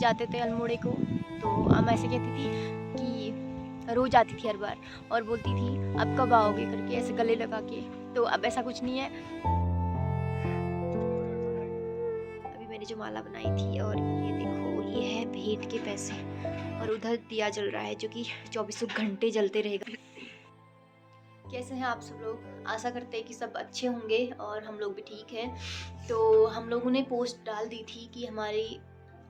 जाते थे अल्मोड़े को, तो अम्मा ऐसे कहती थी कि रोज़ आती थी हर बार और बोलती थी अब कब आओगे करके ऐसे गले लगा के। तो अब ऐसा कुछ नहीं है। अभी मैंने जो माला बनाई थी और ये देखो ये है भेंट के पैसे और उधर दिया जल रहा है जो कि 24 घंटे जलते रहेगा। कैसे हैं आप सब लोग? आशा करते हैं कि सब अच्छे होंगे और हम लोग भी ठीक हैं। तो हम लोगों ने पोस्ट डाल दी थी कि हमारी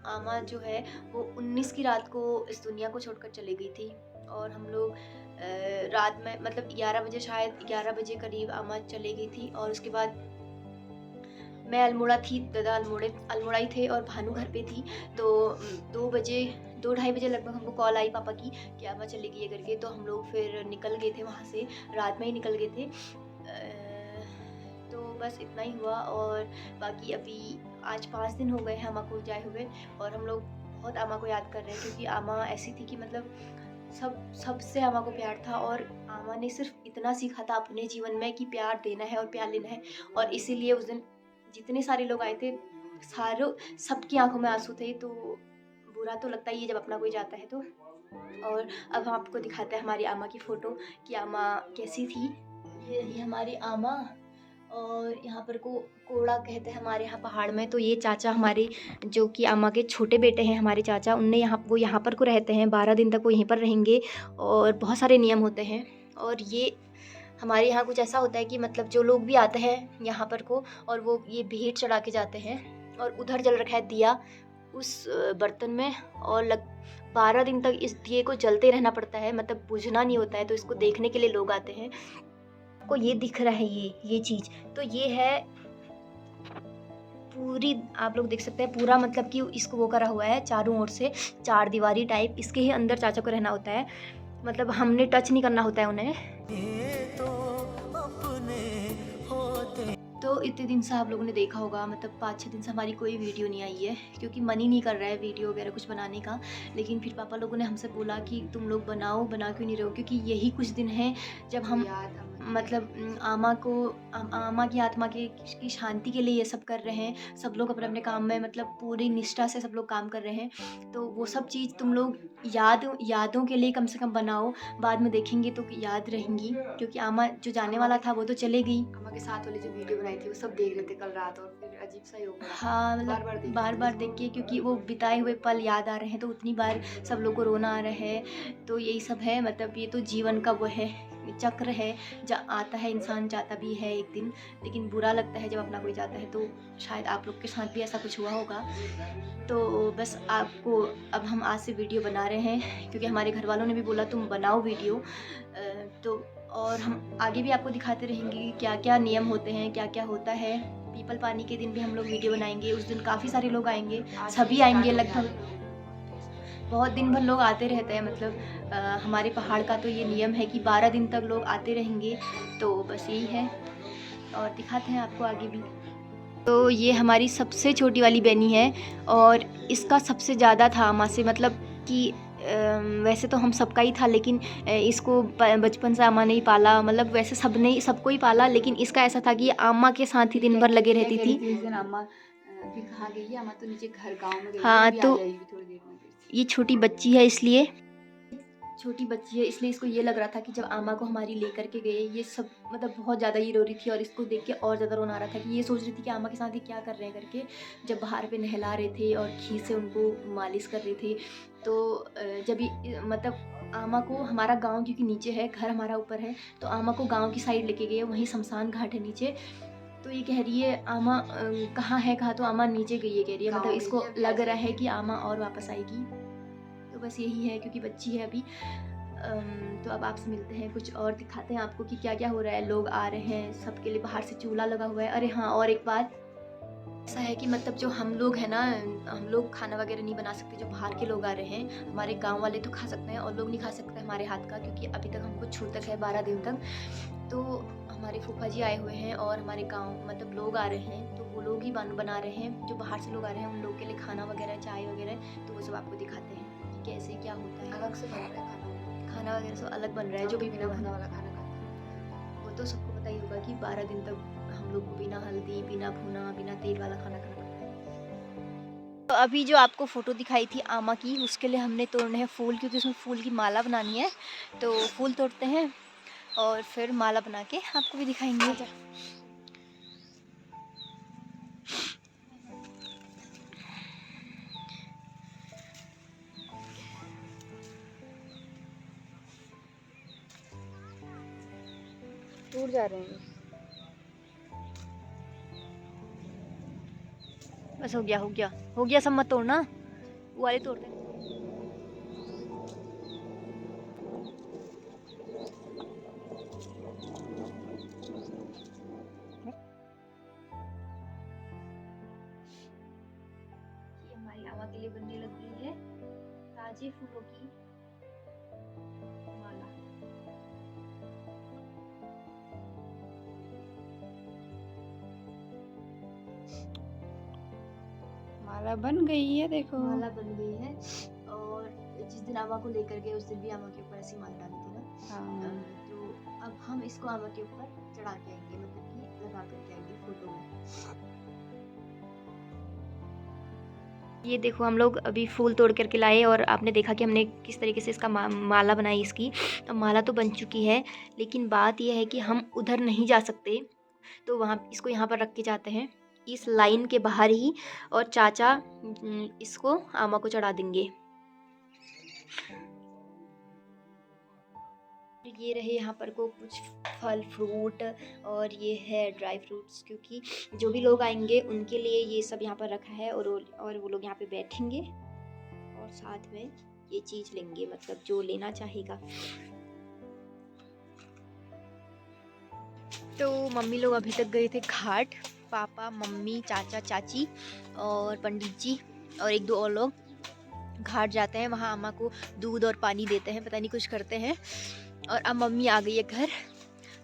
आमा जो है वो 19 की रात को इस दुनिया को छोड़कर चली गई थी और हम लोग रात में मतलब 11 बजे, शायद 11 बजे करीब आमा चली गई थी और उसके बाद मैं अल्मोड़ा थी, दादा अल्मोड़ा ही थे और भानु घर पे थी। तो 2 ढाई बजे लगभग हमको कॉल आई पापा की कि आमा चली गई है करके। तो हम लोग फिर निकल गए थे वहाँ से, रात में ही निकल गए थे। तो बस इतना ही हुआ और बाकी अभी आज 5 दिन हो गए हैं आमा को जाए हुए और हम लोग बहुत आमा को याद कर रहे हैं क्योंकि आमा ऐसी थी कि मतलब सबसे आमा को प्यार था और आमा ने सिर्फ इतना सीखा था अपने जीवन में कि प्यार देना है और प्यार लेना है। और इसीलिए उस दिन जितने सारे लोग आए थे सबकी आंखों में आंसू थे। तो बुरा तो लगता ही है जब अपना कोई जाता है तो। और अब हम आपको दिखाते हैं हमारी आमा की फ़ोटो कि आमा कैसी थी। ये रही हमारी आमा और यहाँ पर को कोड़ा कहते हैं हमारे यहाँ पहाड़ में। तो ये चाचा हमारे जो कि आमा के छोटे बेटे हैं, हमारे चाचा, उनने वो यहाँ पर को रहते हैं, 12 दिन तक वो यहीं पर रहेंगे और बहुत सारे नियम होते हैं। और ये हमारे यहाँ कुछ ऐसा होता है कि मतलब जो लोग भी आते हैं यहाँ पर को और वो ये भेंट चढ़ा के जाते हैं और उधर जल रखा है दिया उस बर्तन में और 12 दिन तक इस दिए को जलते रहना पड़ता है, मतलब बुझना नहीं होता है। तो इसको देखने के लिए लोग आते हैं। आपको ये दिख रहा है ये चीज़, तो ये है पूरी, आप लोग देख सकते हैं पूरा, मतलब कि इसको वो करा हुआ है चारों ओर से, चार दीवारी टाइप। इसके ही अंदर चाचा को रहना होता है, मतलब हमने टच नहीं करना होता है उन्हें। तो इतने दिन से आप लोगों ने देखा होगा, मतलब 5-6 दिन से हमारी कोई वीडियो नहीं आई है क्योंकि मन ही नहीं कर रहा है वीडियो वगैरह कुछ बनाने का। लेकिन फिर पापा लोगों ने हमसे बोला कि तुम लोग बना क्यों नहीं रहे हो, क्योंकि यही कुछ दिन हैं जब हम मतलब आमा की आत्मा की शांति के लिए ये सब कर रहे हैं। सब लोग अपने अपने काम में मतलब पूरी निष्ठा से सब लोग काम कर रहे हैं। तो वो सब चीज़ तुम लोग यादों के लिए कम से कम बनाओ, बाद में देखेंगे तो याद रहेंगी। क्योंकि आमा जो जाने वाला था वो तो चले गई। अम्मा के साथ वाली जो वीडियो बनाई थी वो सब देख रहे थे कल रात और फिर अजीब सा ही हो गया। हाँ, मतलब बार-बार देख के, क्योंकि वो बिताए हुए पल याद आ रहे हैं तो उतनी बार सब लोग को रोना आ रहा है। तो यही सब है, मतलब ये तो जीवन का वो है, चक्र है। आता है इंसान, जाता भी है एक दिन, लेकिन बुरा लगता है जब अपना कोई जाता है। तो शायद आप लोग के साथ भी ऐसा कुछ हुआ होगा। तो बस आपको अब हम आज से वीडियो बना रहे हैं क्योंकि हमारे घर वालों ने भी बोला तुम बनाओ वीडियो। तो और हम आगे भी आपको दिखाते रहेंगे कि क्या-क्या नियम होते हैं, क्या-क्या होता है। पीपल पानी के दिन भी हम लोग वीडियो बनाएंगे। उस दिन काफ़ी सारे लोग आएंगे, सभी आएंगे लगभग, बहुत दिन भर लोग आते रहते हैं। मतलब हमारे पहाड़ का तो ये नियम है कि 12 दिन तक लोग आते रहेंगे। तो बस यही है और दिखाते हैं आपको आगे भी। तो ये हमारी सबसे छोटी वाली बहनी है और इसका सबसे ज़्यादा था अम्मा से, मतलब कि वैसे तो हम सबका ही था, लेकिन इसको बचपन से अम्मा ने ही पाला। मतलब वैसे सबको ही पाला, लेकिन इसका ऐसा था कि अम्मा के साथ ही दिन भर लगे रहती थी। उस दिन अम्मा भी कहाँ गई है, अम्मा तो नीचे घर गाँव में गई है, हाँ, अभी तो आ जाएगी थोड़ी देर में। ये छोटी बच्ची है इसलिए इसको ये लग रहा था कि जब आमा को हमारी लेकर के गए ये सब, मतलब बहुत ज़्यादा ये रो रही थी और इसको देख के और ज़्यादा रोना आ रहा था कि ये सोच रही थी कि आमा के साथ ये क्या कर रहे हैं करके। जब बाहर पे नहला रहे थे और घी से उनको मालिश कर रहे थे, तो जब मतलब आमा को हमारा गांव, क्योंकि नीचे है घर, हमारा ऊपर है, तो आमा को गांव की साइड लेके गए, वहीं शमशान घाट है नीचे। तो ये कह रही है आमा कहाँ है, तो आमा नीचे गई है कह रही है, मतलब इसको लग रहा है कि आमा और वापस आएगी। तो बस यही है, क्योंकि बच्ची है अभी। तो अब आपसे मिलते हैं, कुछ और दिखाते हैं आपको कि क्या क्या हो रहा है। लोग आ रहे हैं, सबके लिए बाहर से चूल्हा लगा हुआ है। अरे हाँ, और एक बात ऐसा है कि मतलब जो हम लोग हैं ना, हम लोग खाना वगैरह नहीं बना सकते। जो बाहर के लोग आ रहे हैं, हमारे गांव वाले तो खा सकते हैं और लोग नहीं खा सकते हमारे हाथ का, क्योंकि अभी तक हमको छूतक है 12 दिन तक। तो हमारे फूफा जी आए हुए हैं और हमारे गांव मतलब लोग आ रहे हैं, तो वो लोग ही बना रहे हैं। जो बाहर से लोग आ रहे हैं उन लोग के लिए खाना वगैरह, चाय वगैरह, तो वो सब आपको दिखाते हैं कि कैसे क्या होता है। अलग से बन रहा है खाना वगैरह सब अलग बन रहा है, जो भी बिना भुना वाला खाना खाता है। वो तो सबको पता ही होगा कि 12 दिन तक हम लोग को बिना हल्दी, बिना भुना, बिना तेल वाला खाना खाना पड़ता है। तो अभी जो आपको फ़ोटो दिखाई थी आमा की, उसके लिए हमने तोड़ने हैं फूल, क्योंकि उसमें फूल की माला बनानी है। तो फूल तोड़ते हैं और फिर माला बना के आपको भी दिखाएंगे। टूट जा रहे हैं। बस हो गया हो गया हो गया, सब मत तोड़ना, वो वाले तोड़ते हैं। ये हमारी आमा के लिए बनने लग गई है ताजे फूलों की माला। माला बन गई है, देखो। माला बन गई है। और जिस दिन आमा को लेकर गए उस दिन भी आमा के ऊपर ऐसी माला डाली थी ना। हाँ। तो अब हम इसको आमा के ऊपर चढ़ा के आएंगे, मतलब कि लगा करके आएंगे फोटो में। ये देखो हम लोग अभी फूल तोड़ करके लाए और आपने देखा कि हमने किस तरीके से इसका माला बनाई इसकी। अब माला तो बन चुकी है, लेकिन बात यह है कि हम उधर नहीं जा सकते, तो वहाँ इसको यहाँ पर रख के जाते हैं इस लाइन के बाहर ही, और चाचा इसको आमा को चढ़ा देंगे। ये रहे यहाँ पर को कुछ फल फ्रूट, और ये है ड्राई फ्रूट्स, क्योंकि जो भी लोग आएंगे उनके लिए ये सब यहाँ पर रखा है। और वो लोग यहाँ पे बैठेंगे और साथ में ये चीज़ लेंगे, मतलब जो लेना चाहेगा। तो मम्मी लोग अभी तक गए थे घाट, पापा मम्मी चाचा चाची और पंडित जी और एक दो और लोग घाट जाते हैं, वहाँ अम्मा को दूध और पानी देते हैं, पता नहीं कुछ करते हैं। और अब मम्मी आ गई है घर,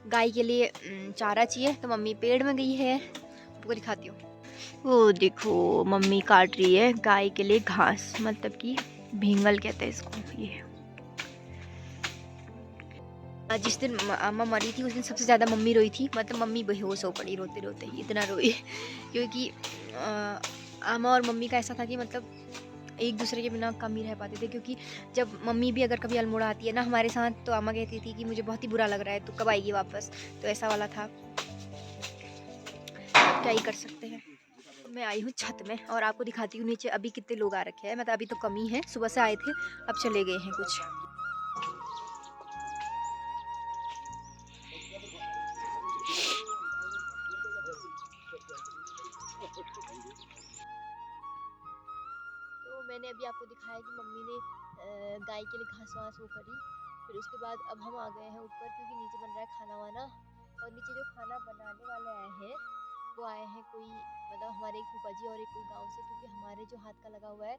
गाय के लिए चारा चाहिए, तो मम्मी पेड़ में गई है। आपको दिखाती हूँ, वो देखो मम्मी काट रही है गाय के लिए घास, मतलब कि भींगल कहते हैं इसको। ये जिस दिन अम्मा मरी थी उस दिन सबसे ज़्यादा मम्मी रोई थी, मतलब मम्मी बेहोश हो पड़ी रोते रोते, इतना रोई क्योंकि अम्मा और मम्मी का ऐसा था कि मतलब एक दूसरे के बिना कम ही रह पाते थे। क्योंकि जब मम्मी भी अगर कभी अल्मोड़ा आती है ना हमारे साथ, तो अम्मा कहती थी कि मुझे बहुत ही बुरा लग रहा है, तो कब आएगी वापस, तो ऐसा वाला था। क्या ही कर सकते हैं। मैं आई हूँ छत में और आपको दिखाती हूँ नीचे अभी कितने लोग आ रखे हैं, मतलब अभी तो कम ही है, सुबह से आए थे अब चले गए हैं कुछ। तो मैंने अभी आपको दिखाया कि मम्मी ने गाय के लिए घास वास वो करी। फिर उसके बाद अब हम आ गए हैं ऊपर, क्योंकि नीचे बन रहा है खाना वाना। और नीचे जो खाना बनाने वाले आए हैं वो आए हैं कोई, मतलब हमारे एक फूफा जी और एक कोई गांव से, क्योंकि हमारे जो हाथ का लगा हुआ है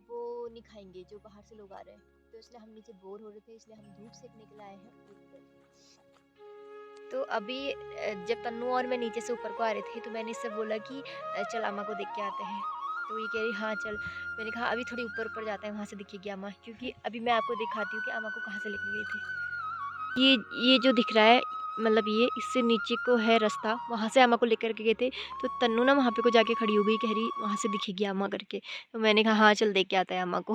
वो नहीं खाएंगे जो बाहर से लोग आ रहे हैं। तो इसलिए हम नीचे बोर हो रहे थे, इसलिए हम धूप सेकने के लिए आए हैं ऊपर। तो अभी जब तन्नू और मैं नीचे से ऊपर को आ रहे थे, तो मैंने इससे बोला कि चल अम्मा को देख के आते हैं। तो ये कह रही हाँ चल। मैंने कहा अभी थोड़ी ऊपर ऊपर जाते हैं, वहाँ से दिखेगी अम्मा, क्योंकि अभी मैं आपको दिखाती हूँ कि अम्मा को कहाँ से लेके गई थी। ये जो दिख रहा है, मतलब ये इससे नीचे को है रास्ता, वहाँ से अम्मा को लेकर के गए थे। तो तन्नू ना वहाँ पे को जाके खड़ी हो गई, कह रही वहाँ से दिखेगी अम्मा करके। तो मैंने कहा हाँ चल देख के आता है अम्मा को।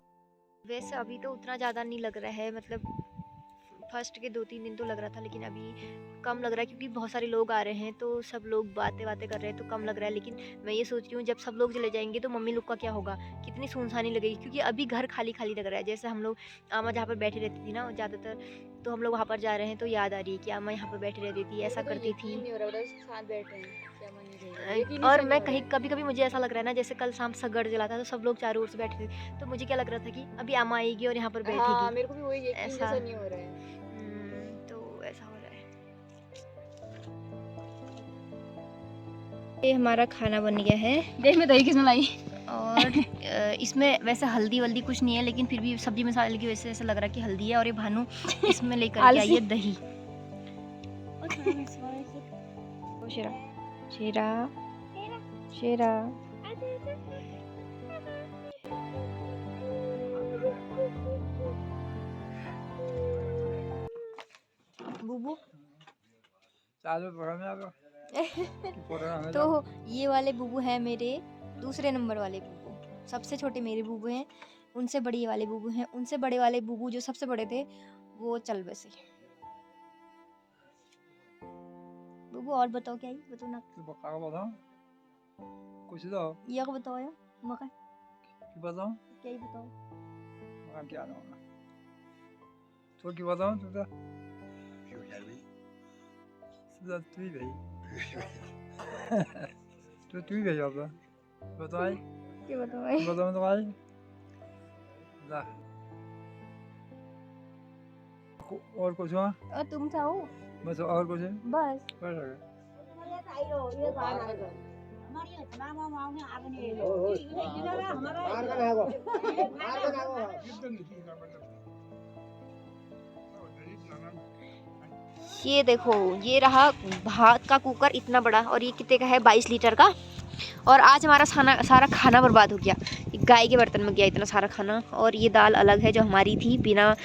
वैसे अभी तो उतना ज़्यादा नहीं लग रहा है, मतलब फर्स्ट के 2-3 दिन तो लग रहा था, लेकिन अभी कम लग रहा है, क्योंकि बहुत सारे लोग आ रहे हैं तो सब लोग बातें कर रहे हैं, तो कम लग रहा है। लेकिन मैं ये सोच रही हूँ जब सब लोग चले जाएंगे तो मम्मी लोग का क्या होगा, कितनी सुनसानी लगेगी, क्योंकि अभी घर खाली खाली लग रहा है। जैसे हम लोग आमा जहाँ पर बैठी रहती थी ना ज़्यादातर, तो हम लोग वहाँ पर जा रहे हैं तो याद आ रही है कि आमा यहाँ पर बैठी रहती थी, ऐसा करती थी। और मैं कहीं कभी कभी मुझे ऐसा लग रहा है ना, जैसे कल शाम सगड़ जला था तो सब लोग चारों ओर से बैठे थे, तो मुझे क्या लग रहा था कि अभी आमा आएगी और यहाँ पर बैठेगी। हाँ, मेरे को भी वही यकीन ऐसा जैसा नहीं हो रहा है। तो ऐसा हो रहा है। ये हमारा खाना बन गया है, देख मैं दही किसने लाई। और इसमें वैसे हल्दी वल्दी कुछ नहीं है, लेकिन फिर भी सब्जी मसाले की वजह से ऐसा लग रहा है कि हल्दी है। और ये भानु इसमें लेकर के आई है दही। शेरा शेरा शेरा बुबू तो ये वाले बुबू है मेरे दूसरे नंबर वाले बुबू। सबसे छोटे मेरे बूबू हैं, उनसे बड़ी ये वाले बूबू हैं, उनसे बड़े वाले बूबू जो सबसे बड़े थे वो चल बसे। बूबू और बताओ क्या ही बताओ ना बका बताओ कुछ तो ये को बताओ यार मका बताओ क्या ही बताओ मका क्या ना तो क्या बताओ तो तू ही भाई तू ही भाई अब बताओ क्या बताओ बताओ तो भाई ला और कुछ हुआ और तुम चाहो बस और कुछ बस ये देखो ये रहा भात का कुकर इतना बड़ा और ये कितने का है 22 लीटर का। और आज हमारा सारा खाना बर्बाद हो गया, गाय के बर्तन में गया इतना सारा खाना। और ये दाल अलग है जो हमारी थी बिना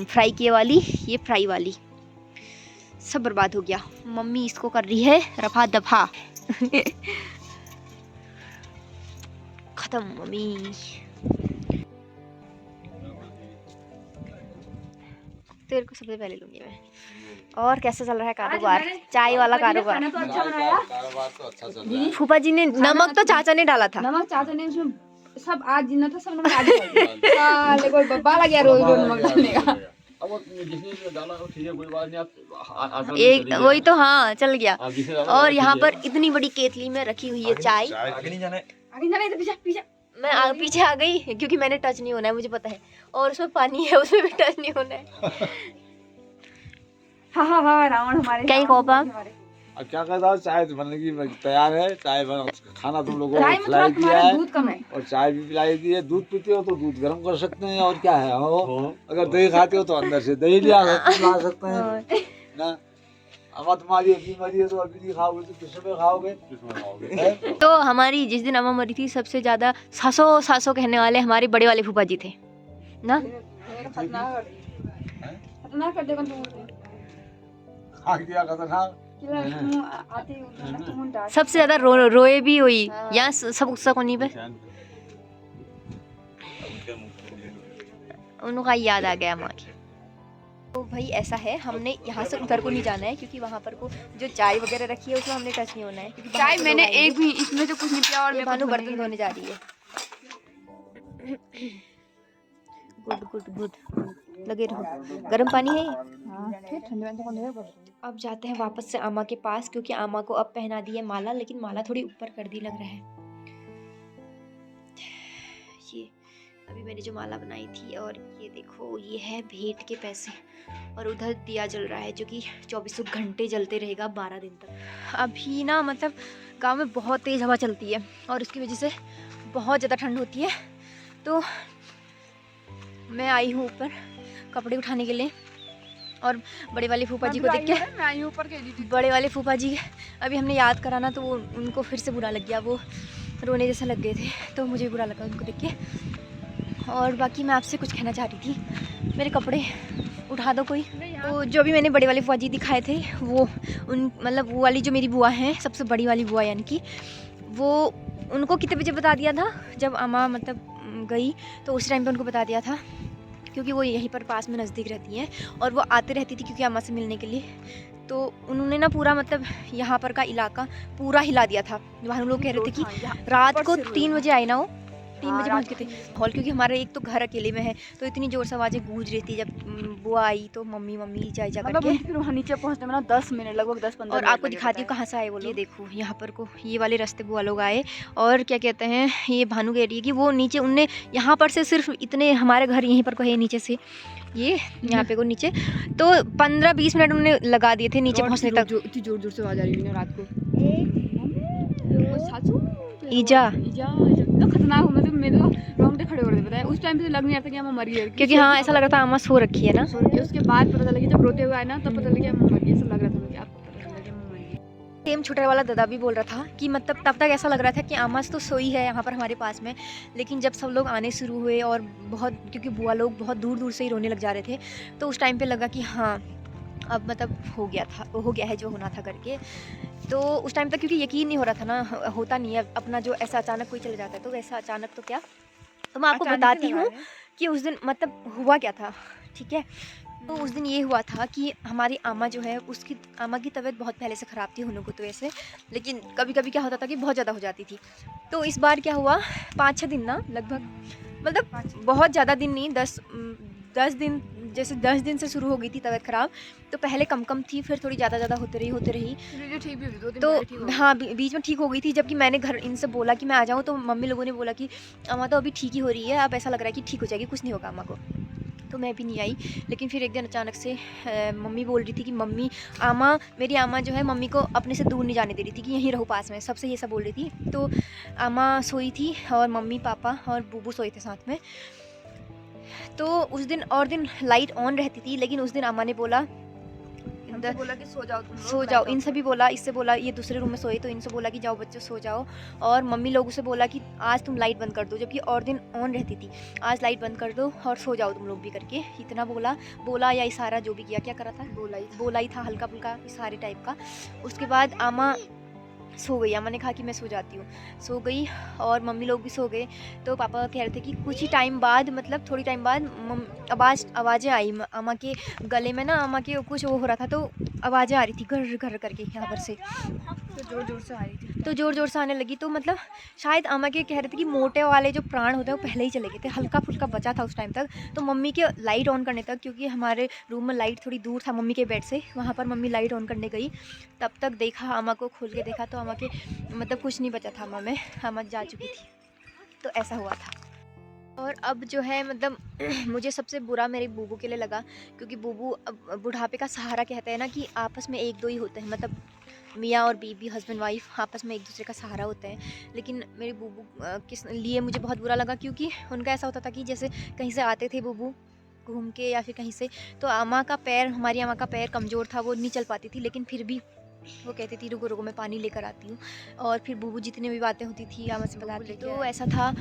फ्राई किए वाली, ये फ्राई वाली सब बर्बाद हो गया। मम्मी इसको कर रही है रफा दफा खत्म मम्मी। तेरे को सबसे पहले लूंगी मैं। और कैसा चल रहा है कारोबार, चाय वाला कारोबार? तो अच्छा बनाया फूफा जी ने नमक तो चाचा ने डाला था। नमक चाचा ने उसमें सब आज जितना था सब नमक आज डाल दिया। साले कोई बब्बा लग गया रोज रोज नमक डालने का। अब जिसने डाला वो ठीक है, कोई बात नहीं। आप एक वही तो हाँ चल गया। और यहाँ पर इतनी बड़ी केतली में रखी हुई है चाय। आगे नहीं जाना है तो पीछे पीछे मैं पीछे आ गई क्योंकि मैंने टच नहीं होना है, मुझे पता है। और उसमें पानी है, उसमें भी टच नहीं होना है। हाँ रावण हमारे क्या ही कोपा अब क्या कहता हूँ, चाय बनने की तैयार है। चाय बना, खाना तुम लोगों चाय को में खिलाई थोड़ा दिया तुम्हारा है दूध कम है। और चाय भी पिलाई दी है। दूध पीते हो तो दूध गर्म कर सकते हैं और क्या है हो, अगर दही खाते हो तो अंदर से दही ला सकते हैं ना। अब तुम्हारी बीमारी है तो अभी नहीं खाओगे तो किस में खाओगे? तो हमारी जिस दिन अम्मा मरी थी सबसे ज्यादा सासो कहने वाले हमारे बड़े वाले फूफा जी थे ना। खतरनाक कर देगा तुम। खा दिया खतरनाक। सबसे ज्यादा रोए भी हुई यहाँ सब गुस्सा कोनी पे। उनका याद आ गया माँ की। तो भाई ऐसा है, हमने यहाँ से उधर को नहीं जाना है क्योंकि वहाँ पर को जो चाय वगैरह रखी है उसमें हमने टच नहीं होना है क्योंकि चाय मैंने एक भी इसमें तो कुछ नहीं पिया और ये मैं भानु बर्तन धोने जा रही है। गुड गुड गुड लगे रहो। गर्म पानी है अब जाते हैं वापस से आमा के पास क्योंकि आमा को अब पहना दी है माला, लेकिन माला थोड़ी ऊपर कर दी लग रहा है। ये अभी मैंने जो माला बनाई थी और ये देखो ये है भेंट के पैसे। और उधर दिया जल रहा है जो कि 24 घंटे जलते रहेगा 12 दिन तक। अभी ना मतलब गांव में बहुत तेज़ हवा चलती है और उसकी वजह से बहुत ज़्यादा ठंड होती है। तो मैं आई हूँ ऊपर कपड़े उठाने के लिए और बड़े वाले फूफा जी को देख के, बड़े वाले फूफा जी अभी हमने याद करा ना तो वो उनको फिर से बुरा लग गया, वो रोने जैसा लग गए थे तो मुझे बुरा लगा उनको देख के। और बाकी मैं आपसे कुछ कहना चाह रही थी, मेरे कपड़े उठा दो कोई। तो जो भी मैंने बड़े वाले फूफा जी दिखाए थे वो उन मतलब वो वाली जो मेरी बुआ है सबसे बड़ी वाली बुआ यानी कि वो उनको कितने बजे बता दिया था जब अम्मा मतलब गई तो उस टाइम पे उनको बता दिया था क्योंकि वो यहीं पर पास में नज़दीक रहती हैं और वो आते रहती थी क्योंकि अम्मा से मिलने के लिए। तो उन्होंने ना पूरा मतलब यहाँ पर का इलाका पूरा हिला दिया था। वहाँ लोग कह रहे थे कि रात को 3 बजे आए ना वो 3 बजे पहुँच गए थे हॉल, क्योंकि हमारा एक तो घर अकेले में है तो इतनी ज़ोर से आवाज़ें गूंज रही थी। जब बुआ आई तो मम्मी मम्मी जा करके फिर वहाँ नीचे पहुँचने में ना 10 मिनट लगभग 10-15 और आपको दिखाती हूँ कहाँ से आए वो लोग। ये देखो यहाँ पर को ये वाले रास्ते बुआ लोग आए और क्या कहते हैं ये भानु कह रही है कि वो नीचे उनने यहाँ पर से सिर्फ इतने हमारे घर यहीं पर को है नीचे से ये यहाँ पे को नीचे तो 15-20 मिनट उन्होंने लगा दिए थे नीचे पहुँचने तक। इतनी जोर जोर से आवाज आ रही है रात को। ईजा तो खतरनाक हो, मतलब मेरे तो रोंगटे खड़े हो रहे थे पता है। उस टाइम पे लग नहीं रहा था कि हम मर गए क्योंकि हाँ ऐसा लग रहा था अम्मा सो रखी है ना। उसके बाद पता लगा जब रोते हुए आए ना तब पता लगा हम मर गए, ऐसा लग रहा था मुझे। आपको पता लगा हम मर गए। सेम छोटा वाला दादा भी बोल रहा था कि मतलब तब तक ऐसा लग रहा था कि अम्मा तो सोई है यहाँ पर हमारे पास में, लेकिन जब सब लोग आने शुरू हुए और बहुत क्योंकि बुआ लोग बहुत दूर दूर से ही रोने लग जा रहे थे तो उस टाइम पे लगा कि हाँ अब मतलब हो गया है जो होना था करके। तो उस टाइम तक क्योंकि यकीन नहीं हो रहा था ना, होता नहीं है अपना जो ऐसा अचानक कोई चले जाता है, तो वैसा अचानक तो क्या। तो मैं आपको अचानक से बताती लगा हूँ रहे हैं। कि उस दिन मतलब हुआ क्या था, ठीक है। तो उस दिन ये हुआ था कि हमारी आमा जो है, उसकी आमा की तबीयत बहुत पहले से ख़राब थी होने को तो वैसे, लेकिन कभी कभी क्या होता था कि बहुत ज़्यादा हो जाती थी। तो इस बार क्या हुआ, 5-6 दिन ना लगभग, मतलब बहुत ज़्यादा दिन नहीं, 10 दिन, जैसे 10 दिन से शुरू हो गई थी तबीयत ख़राब। तो पहले कम कम थी, फिर थोड़ी ज़्यादा होती रही। धीरे-धीरे ठीक भी हुई, 2 दिन तो पहले ठीक हो गई। हाँ, बीच में ठीक हो गई थी। जबकि मैंने घर इनसे बोला कि मैं आ जाऊँ, तो मम्मी लोगों ने बोला कि अम्मा तो अभी ठीक ही हो रही है, अब ऐसा लग रहा है कि ठीक हो जाएगी, कुछ नहीं होगा अम्मा को। तो मैं भी नहीं आई। लेकिन फिर एक दिन अचानक से मम्मी बोल रही थी कि मेरी आमा जो है मम्मी को अपने से दूर नहीं जाने दे रही थी कि यहीं रहो पास में, सबसे ये सब बोल रही थी। तो आमा सोई थी और मम्मी पापा और बूबू सोए थे साथ में। तो उस दिन लाइट ऑन रहती थी, लेकिन उस दिन आमा ने बोला हमसे बोला कि सो जाओ तुम लोग, सो लाइट जाओ। ऑफ इनसे भी बोला, इससे बोला, ये दूसरे रूम में सोए तो इनसे बोला कि जाओ बच्चों सो जाओ। और मम्मी लोगों से बोला कि आज तुम लाइट बंद कर दो, जबकि और दिन ऑन रहती थी। आज लाइट बंद कर दो और सो जाओ तुम लोग भी करके। इतना बोला या इशारा जो भी किया, क्या करा था, बोला ही था हल्का फुल्का इशारे टाइप का। उसके बाद आमा सो गई। अम्मा ने कहा कि मैं सो जाती हूँ, सो गई और मम्मी लोग भी सो गए। तो पापा कह रहे थे कि कुछ ही टाइम बाद, मतलब थोड़ी टाइम बाद आवाज़ें आई अम्मा के गले में ना, अम्मा के कुछ वो हो रहा था, तो आवाज़ें आ रही थी घर घर करके यहाँ पर से, तो ज़ोर-ज़ोर से आ रही थी। तो ज़ोर-ज़ोर से आने लगी। तो मतलब शायद अम्मा के कह रहे थे कि मोटे वाले जो प्राण होते हैं वो पहले ही चले गए थे, हल्का-फुल्का बचा था उस टाइम तक। तो मम्मी के लाइट ऑन करने तक, क्योंकि हमारे रूम में लाइट थोड़ी दूर था मम्मी के बेड से, वहाँ पर मम्मी लाइट ऑन करने गई। तब तक देखा, अम्मा को खोल के देखा तो अम्मा के मतलब कुछ नहीं बचा था अम्मा में, अम्मा जा चुकी थी। तो ऐसा हुआ था। और अब जो है मतलब मुझे सबसे बुरा मेरे बूबू के लिए लगा, क्योंकि बूबू अब बुढ़ापे का सहारा कहते हैं ना, कि आपस में 1-2 ही होते हैं, मतलब मियाँ और बीवी, हस्बैंड वाइफ आपस में एक दूसरे का सहारा होते हैं। लेकिन मेरे बूबू किस लिए मुझे बहुत बुरा लगा, क्योंकि उनका ऐसा होता था कि जैसे कहीं से आते थे बूबू घूम के या फिर कहीं से, तो हमारी अम्मा का पैर कमज़ोर था, वो नहीं चल पाती थी। लेकिन फिर भी वो कहती थी रुको रुको मैं पानी लेकर आती हूँ। और फिर बूबू जितनी भी बातें होती थी अम्मा से बताती। तो ऐसा था,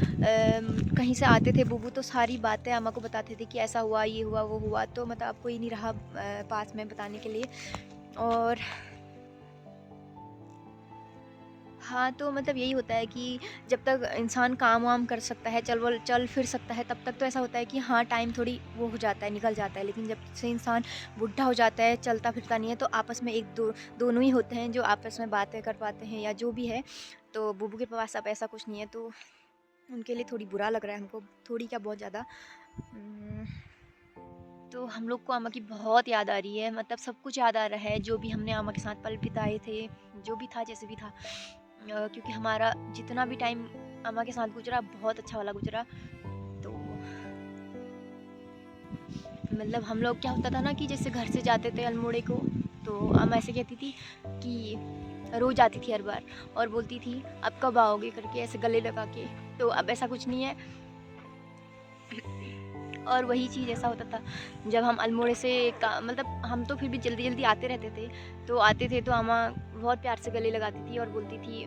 कहीं से आते थे बूबू तो सारी बातें अम्मा को बताते थे कि ऐसा हुआ, ये हुआ, वो हुआ। तो मतलब अब कोई नहीं रहा पास में बताने के लिए। और हाँ, तो मतलब यही होता है कि जब तक इंसान काम वाम कर सकता है, चल फिर सकता है, तब तक तो ऐसा होता है कि हाँ टाइम थोड़ी वो हो जाता है, निकल जाता है। लेकिन जब से इंसान बूढ़ा हो जाता है, चलता फिरता नहीं है, तो आपस में दोनों ही होते हैं जो आपस में बातें कर पाते हैं या जो भी है। तो बूबू के पास अब ऐसा कुछ नहीं है, तो उनके लिए थोड़ी बुरा लग रहा है हमको, थोड़ी क्या बहुत ज़्यादा। तो हम लोग को अम्मा की बहुत याद आ रही है, मतलब सब कुछ याद आ रहा है, जो भी हमने अम्मा के साथ पल बिताए थे, जो भी था जैसे भी था। क्योंकि हमारा जितना भी टाइम अम्मा के साथ गुजरा बहुत अच्छा वाला गुजरा। तो मतलब हम लोग क्या होता था ना कि जैसे घर से जाते थे अल्मोड़े को, तो अम्मा ऐसे कहती थी कि रोज़ आती थी हर बार और बोलती थी अब कब आओगे करके, ऐसे गले लगा के। तो अब ऐसा कुछ नहीं है। और वही चीज़ ऐसा होता था जब हम अल्मोड़े से मतलब हम तो फिर भी जल्दी जल्दी आते रहते थे। तो आते थे तो अम्मा बहुत प्यार से गले लगाती थी और बोलती थी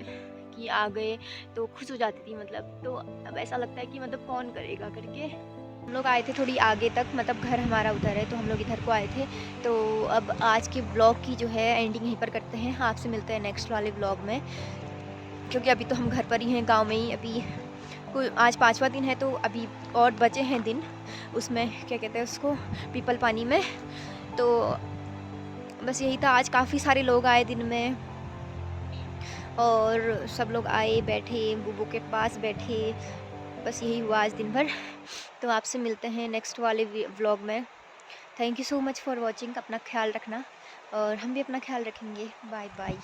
कि आ गए, तो खुश हो जाती थी मतलब। तो अब ऐसा लगता है कि मतलब कौन करेगा करके। हम लोग आए थे थोड़ी आगे तक, मतलब घर हमारा उधर है, तो हम लोग इधर को आए थे। तो अब आज के ब्लॉग की जो है एंडिंग यहीं पर करते हैं। आपसे मिलते हैं नेक्स्ट वाले ब्लॉग में, क्योंकि अभी तो हम घर पर ही हैं, गाँव में ही। अभी आज 5वां दिन है, तो अभी और बचे हैं दिन, उसमें क्या कहते हैं उसको, पीपल पानी में। तो बस यही था। आज काफ़ी सारे लोग आए दिन में, और सब लोग आए, बैठे, बूबू के पास बैठे। बस यही हुआ आज दिन भर। तो आपसे मिलते हैं नेक्स्ट वाले व्लॉग में। Thank you so much for watching. अपना ख्याल रखना और हम भी अपना ख्याल रखेंगे। Bye bye.